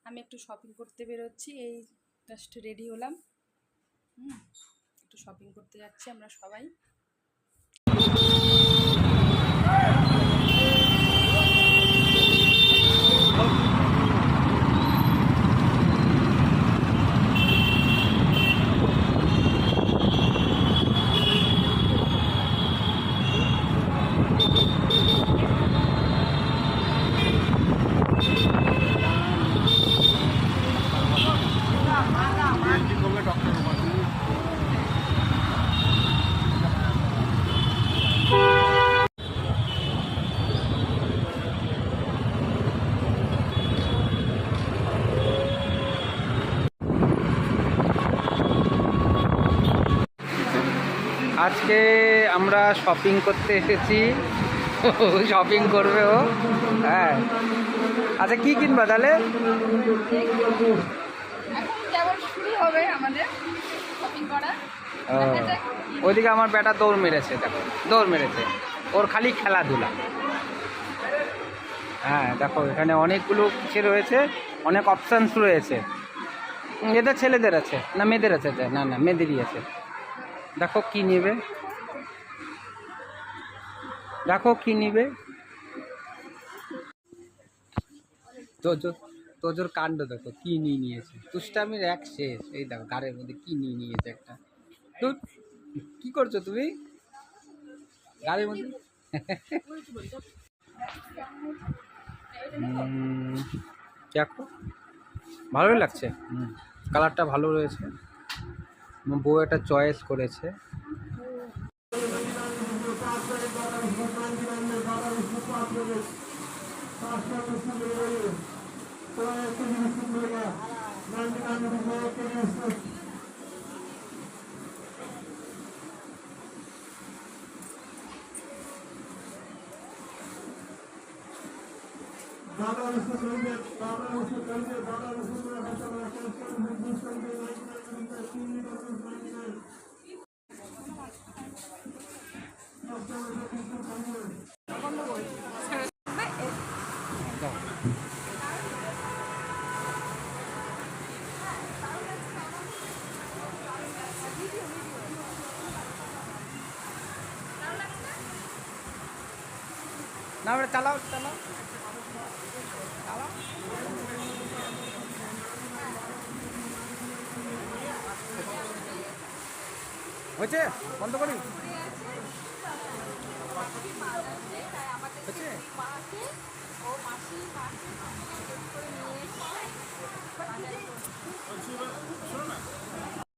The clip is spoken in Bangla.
আমি একটু শপিং করতে বেরোচ্ছি, এই জাস্ট রেডি হলাম। একটু শপিং করতে যাচ্ছি আমরা সবাই। আজকে আমরা শপিং করতে এসেছি। শপিং করবে ও। হ্যাঁ, আচ্ছা কি কিনবা তাহলে? ওইদিকে আমার বেটা দৌড় মেরেছে, দেখো দৌড় মেরেছে, ওর খালি খেলাধুলা। হ্যাঁ দেখো এখানে অনেকগুলো কিছু রয়েছে, অনেক অপশানস রয়েছে। এটা ছেলেদের আছে না মেয়েদের আছে? না না মেয়েদেরই আছে। দেখো কি নেবে, দেখো কি নিবে। তোজোর কাণ্ড দেখো, কি নিয়ে নিয়েছে। তুষ্টামির এক শেষ। এই দেখো গাড়ির মধ্যে কি নিয়ে নিয়েছে একটা। তো কি করছো তুমি গাড়ির মধ্যে? দেখো ভালোই লাগছে, কালারটা ভালো রয়েছে। বউ একটা চয়েস করেছে। না ওটা চালাও চালাও চালাও। হয়েছে, বন্ধ করি হয়েছে।